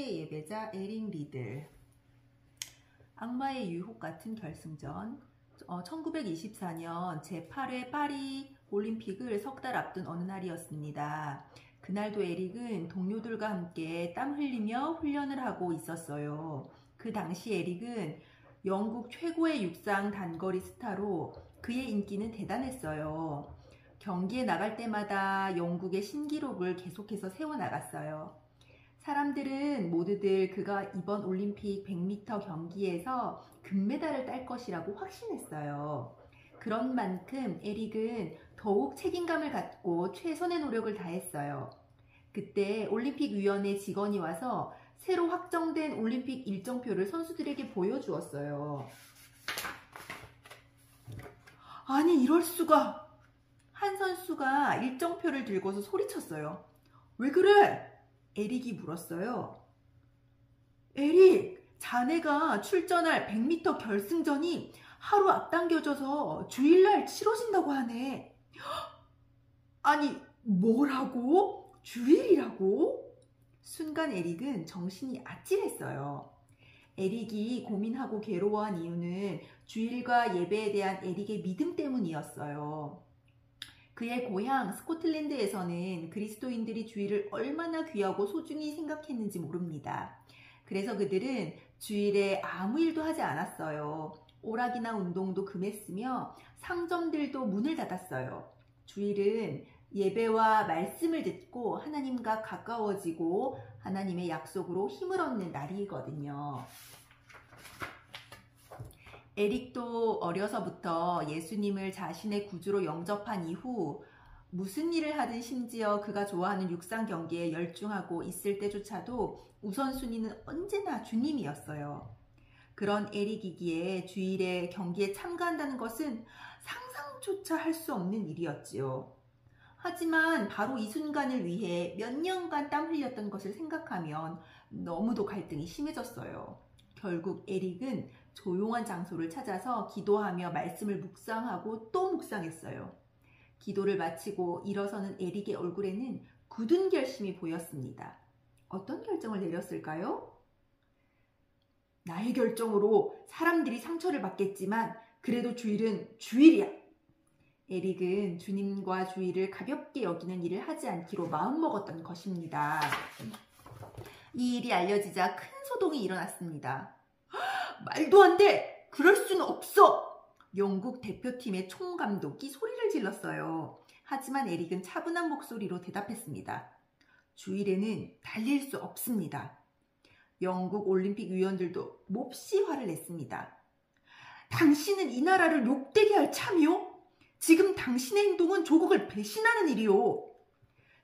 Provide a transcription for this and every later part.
세계 예배자 에릭 리들. 악마의 유혹 같은 결승전. 1924년 제8회 파리 올림픽을 석 달 앞둔 어느 날이었습니다. 그날도 에릭은 동료들과 함께 땀 흘리며 훈련을 하고 있었어요. 그 당시 에릭은 영국 최고의 육상 단거리 스타로 그의 인기는 대단했어요. 경기에 나갈 때마다 영국의 신기록을 계속해서 세워나갔어요. 사람들은 모두들 그가 이번 올림픽 100m 경기에서 금메달을 딸 것이라고 확신했어요. 그런 만큼 에릭은 더욱 책임감을 갖고 최선의 노력을 다했어요. 그때 올림픽위원회 직원이 와서 새로 확정된 올림픽 일정표를 선수들에게 보여주었어요. 아니, 이럴 수가! 한 선수가 일정표를 들고서 소리쳤어요. 왜 그래? 에릭이 물었어요. 에릭, 자네가 출전할 100m 결승전이 하루 앞당겨져서 주일날 치러진다고 하네. 아니, 뭐라고? 주일이라고? 순간 에릭은 정신이 아찔했어요. 에릭이 고민하고 괴로워한 이유는 주일과 예배에 대한 에릭의 믿음 때문이었어요. 그의 고향 스코틀랜드에서는 그리스도인들이 주일을 얼마나 귀하고 소중히 생각했는지 모릅니다. 그래서 그들은 주일에 아무 일도 하지 않았어요. 오락이나 운동도 금했으며 상점들도 문을 닫았어요. 주일은 예배와 말씀을 듣고 하나님과 가까워지고 하나님의 약속으로 힘을 얻는 날이거든요. 에릭도 어려서부터 예수님을 자신의 구주로 영접한 이후 무슨 일을 하든 심지어 그가 좋아하는 육상 경기에 열중하고 있을 때조차도 우선순위는 언제나 주님이었어요. 그런 에릭이기에 주일에 경기에 참가한다는 것은 상상조차 할 수 없는 일이었지요. 하지만 바로 이 순간을 위해 몇 년간 땀 흘렸던 것을 생각하면 너무도 갈등이 심해졌어요. 결국 에릭은 조용한 장소를 찾아서 기도하며 말씀을 묵상하고 또 묵상했어요. 기도를 마치고 일어서는 에릭의 얼굴에는 굳은 결심이 보였습니다. 어떤 결정을 내렸을까요? 나의 결정으로 사람들이 상처를 받겠지만 그래도 주일은 주일이야. 에릭은 주님과 주일을 가볍게 여기는 일을 하지 않기로 마음먹었던 것입니다. 이 일이 알려지자 큰 소동이 일어났습니다. 말도 안 돼! 그럴 수는 없어! 영국 대표팀의 총감독이 소리를 질렀어요. 하지만 에릭은 차분한 목소리로 대답했습니다. 주일에는 달릴 수 없습니다. 영국 올림픽 위원들도 몹시 화를 냈습니다. 당신은 이 나라를 욕되게 할 참이요? 지금 당신의 행동은 조국을 배신하는 일이요.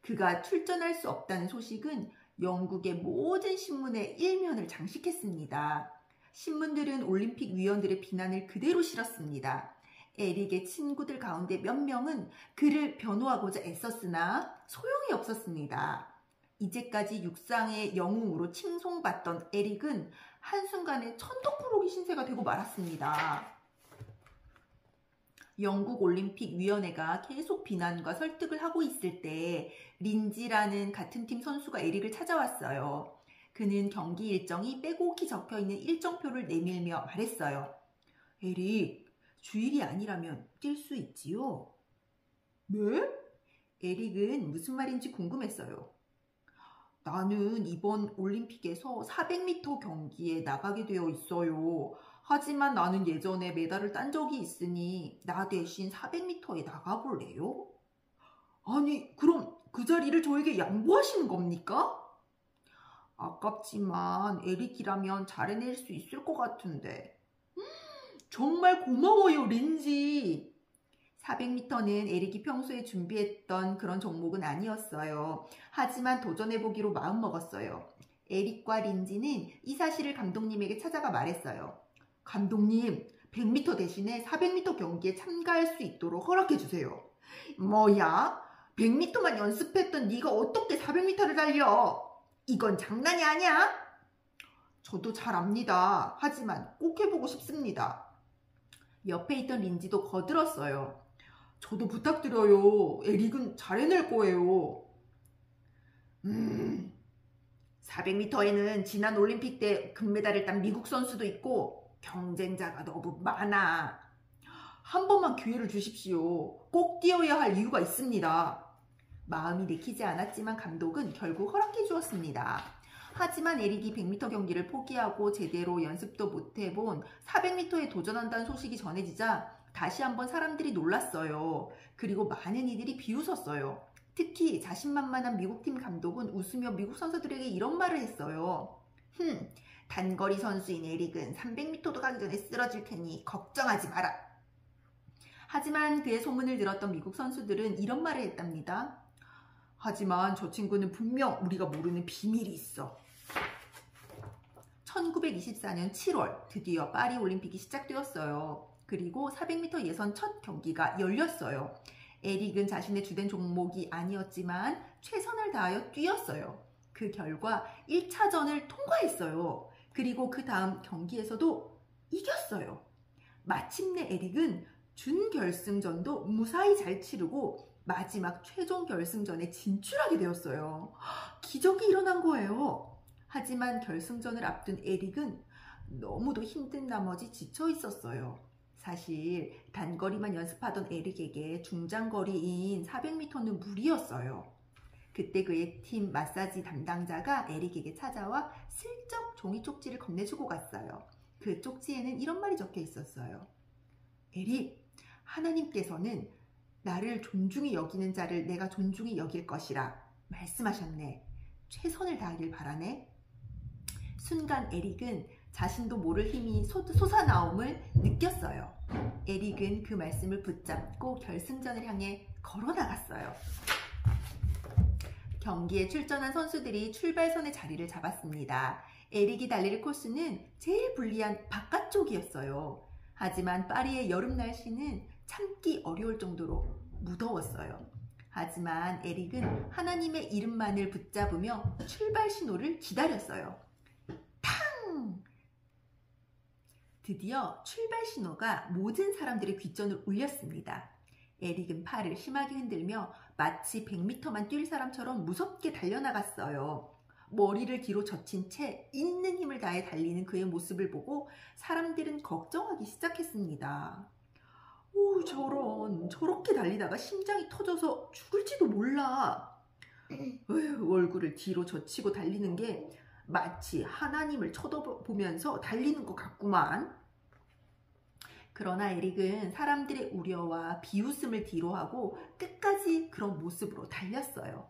그가 출전할 수 없다는 소식은 영국의 모든 신문의 일면을 장식했습니다. 신문들은 올림픽 위원들의 비난을 그대로 실었습니다. 에릭의 친구들 가운데 몇 명은 그를 변호하고자 애썼으나 소용이 없었습니다. 이제까지 육상의 영웅으로 칭송받던 에릭은 한순간에 천덕꾸러기 신세가 되고 말았습니다. 영국 올림픽 위원회가 계속 비난과 설득을 하고 있을 때 린지라는 같은 팀 선수가 에릭을 찾아왔어요. 그는 경기 일정이 빼곡히 적혀있는 일정표를 내밀며 말했어요. 에릭, 주일이 아니라면 뛸 수 있지요? 네? 에릭은 무슨 말인지 궁금했어요. 나는 이번 올림픽에서 400m 경기에 나가게 되어 있어요. 하지만 나는 예전에 메달을 딴 적이 있으니 나 대신 400m에 나가볼래요? 아니, 그럼 그 자리를 저에게 양보하시는 겁니까? 아깝지만 에릭이라면 잘 해낼 수 있을 것 같은데. 정말 고마워요, 린지. 400m는 에릭이 평소에 준비했던 그런 종목은 아니었어요. 하지만 도전해보기로 마음먹었어요. 에릭과 린지는 이 사실을 감독님에게 찾아가 말했어요. 감독님, 100m 대신에 400m 경기에 참가할 수 있도록 허락해주세요. 뭐야? 100m만 연습했던 네가 어떻게 400m를 달려? 이건 장난이 아니야? 저도 잘 압니다. 하지만 꼭 해보고 싶습니다. 옆에 있던 린지도 거들었어요. 저도 부탁드려요. 에릭은 잘 해낼 거예요. 400m에는 지난 올림픽 때 금메달을 딴 미국 선수도 있고 경쟁자가 너무 많아. 한 번만 기회를 주십시오. 꼭 뛰어야 할 이유가 있습니다. 마음이 내키지 않았지만 감독은 결국 허락해 주었습니다. 하지만 에릭이 100m 경기를 포기하고 제대로 연습도 못 해본 400m에 도전한다는 소식이 전해지자 다시 한번 사람들이 놀랐어요. 그리고 많은 이들이 비웃었어요. 특히 자신만만한 미국팀 감독은 웃으며 미국 선수들에게 이런 말을 했어요. 단거리 선수인 에릭은 300m도 가기 전에 쓰러질 테니 걱정하지 마라. 하지만 그의 소문을 들었던 미국 선수들은 이런 말을 했답니다. 하지만 저 친구는 분명 우리가 모르는 비밀이 있어. 1924년 7월 드디어 파리 올림픽이 시작되었어요. 그리고 400m 예선 첫 경기가 열렸어요. 에릭은 자신의 주된 종목이 아니었지만 최선을 다하여 뛰었어요. 그 결과 1차전을 통과했어요. 그리고 그 다음 경기에서도 이겼어요. 마침내 에릭은 준결승전도 무사히 잘 치르고 마지막 최종 결승전에 진출하게 되었어요. 기적이 일어난 거예요. 하지만 결승전을 앞둔 에릭은 너무도 힘든 나머지 지쳐 있었어요. 사실 단거리만 연습하던 에릭에게 중장거리인 400m는 무리였어요. 그때 그의 팀 마사지 담당자가 에릭에게 찾아와 슬쩍 종이 쪽지를 건네주고 갔어요. 그 쪽지에는 이런 말이 적혀 있었어요. 에릭, 하나님께서는 나를 존중히 여기는 자를 내가 존중히 여길 것이라 말씀하셨네. 최선을 다하길 바라네. 순간 에릭은 자신도 모를 힘이 솟아나옴을 느꼈어요. 에릭은 그 말씀을 붙잡고 결승전을 향해 걸어나갔어요. 경기에 출전한 선수들이 출발선의 자리를 잡았습니다. 에릭이 달릴 코스는 제일 불리한 바깥쪽이었어요. 하지만 파리의 여름 날씨는 참기 어려울 정도로 무더웠어요. 하지만 에릭은 하나님의 이름만을 붙잡으며 출발 신호를 기다렸어요. 탕! 드디어 출발 신호가 모든 사람들의 귓전을 울렸습니다. 에릭은 팔을 심하게 흔들며 마치 100m만 뛸 사람처럼 무섭게 달려나갔어요. 머리를 뒤로 젖힌 채 있는 힘을 다해 달리는 그의 모습을 보고 사람들은 걱정하기 시작했습니다. 오, 저렇게 달리다가 심장이 터져서 죽을지도 몰라. 얼굴을 뒤로 젖히고 달리는 게 마치 하나님을 쳐다보면서 달리는 것 같구만. 그러나 에릭은 사람들의 우려와 비웃음을 뒤로하고 끝까지 그런 모습으로 달렸어요.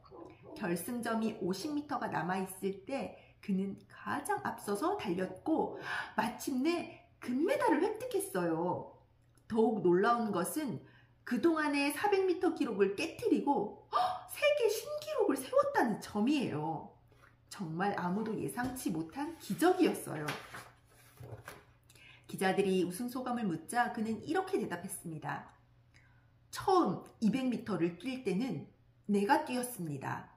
결승점이 50m가 남아있을 때 그는 가장 앞서서 달렸고 마침내 금메달을 획득했어요. 더욱 놀라운 것은 그동안의 400m 기록을 깨트리고 세계 신기록을 세웠다는 점이에요. 정말 아무도 예상치 못한 기적이었어요. 기자들이 우승 소감을 묻자 그는 이렇게 대답했습니다. 처음 200m를 뛸 때는 내가 뛰었습니다.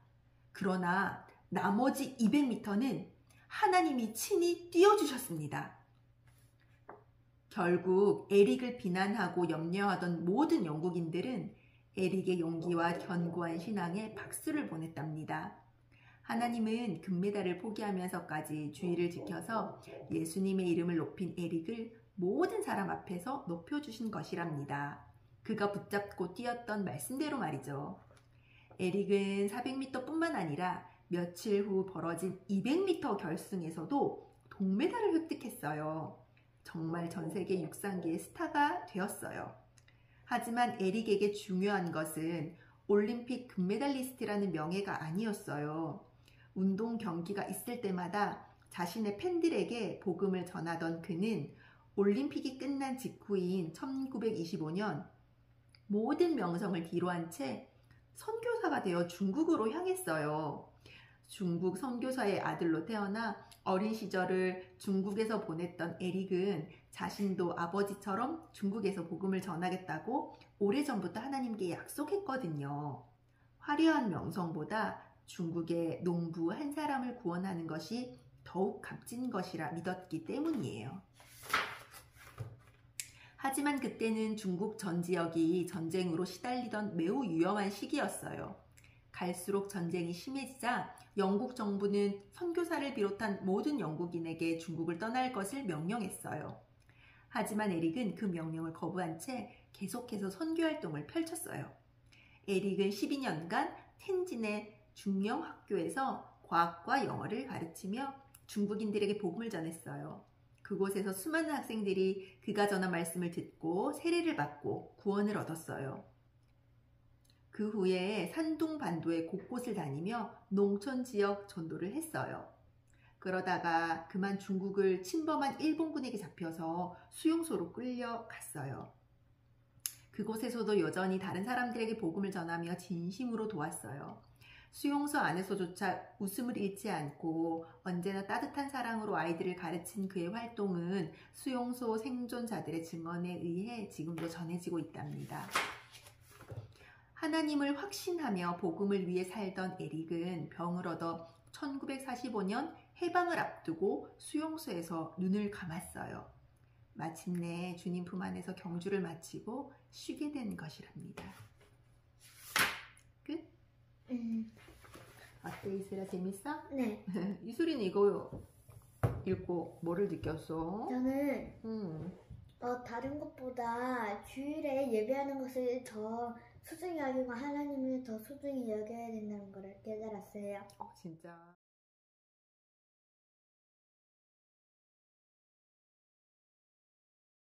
그러나 나머지 200m는 하나님이 친히 뛰어주셨습니다. 결국 에릭을 비난하고 염려하던 모든 영국인들은 에릭의 용기와 견고한 신앙에 박수를 보냈답니다. 하나님은 금메달을 포기하면서까지 주의를 지켜서 예수님의 이름을 높인 에릭을 모든 사람 앞에서 높여주신 것이랍니다. 그가 붙잡고 뛰었던 말씀대로 말이죠. 에릭은 400m 뿐만 아니라 며칠 후 벌어진 200m 결승에서도 동메달을 획득했어요. 정말 전세계 육상계의 스타가 되었어요. 하지만 에릭에게 중요한 것은 올림픽 금메달리스트라는 명예가 아니었어요. 운동 경기가 있을 때마다 자신의 팬들에게 복음을 전하던 그는 올림픽이 끝난 직후인 1925년 모든 명성을 뒤로한 채 선교사가 되어 중국으로 향했어요. 중국 선교사의 아들로 태어나 어린 시절을 중국에서 보냈던 에릭은 자신도 아버지처럼 중국에서 복음을 전하겠다고 오래전부터 하나님께 약속했거든요. 화려한 명성보다 중국의 농부 한 사람을 구원하는 것이 더욱 값진 것이라 믿었기 때문이에요. 하지만 그때는 중국 전 지역이 전쟁으로 시달리던 매우 위험한 시기였어요. 갈수록 전쟁이 심해지자 영국 정부는 선교사를 비롯한 모든 영국인에게 중국을 떠날 것을 명령했어요. 하지만 에릭은 그 명령을 거부한 채 계속해서 선교활동을 펼쳤어요. 에릭은 12년간 텐진의 중령학교에서 과학과 영어를 가르치며 중국인들에게 복음을 전했어요. 그곳에서 수많은 학생들이 그가 전한 말씀을 듣고 세례를 받고 구원을 얻었어요. 그 후에 산둥반도의 곳곳을 다니며 농촌 지역 전도를 했어요. 그러다가 그만 중국을 침범한 일본군에게 잡혀서 수용소로 끌려갔어요. 그곳에서도 여전히 다른 사람들에게 복음을 전하며 진심으로 도왔어요. 수용소 안에서조차 웃음을 잃지 않고 언제나 따뜻한 사랑으로 아이들을 가르친 그의 활동은 수용소 생존자들의 증언에 의해 지금도 전해지고 있답니다. 하나님을 확신하며 복음을 위해 살던 에릭은 병을 얻어 1945년 해방을 앞두고 수용소에서 눈을 감았어요. 마침내 주님 품 안에서 경주를 마치고 쉬게 된 것이랍니다. 끝? 어때, 이슬아? 재밌어? 네. 이슬이는 이거 읽고 뭐를 느꼈어? 저는 다른 것보다 주일에 예배하는 것을 더 소중히 여기고 하나님을 더 소중히 여겨야 된다는 걸 깨달았어요. 진짜.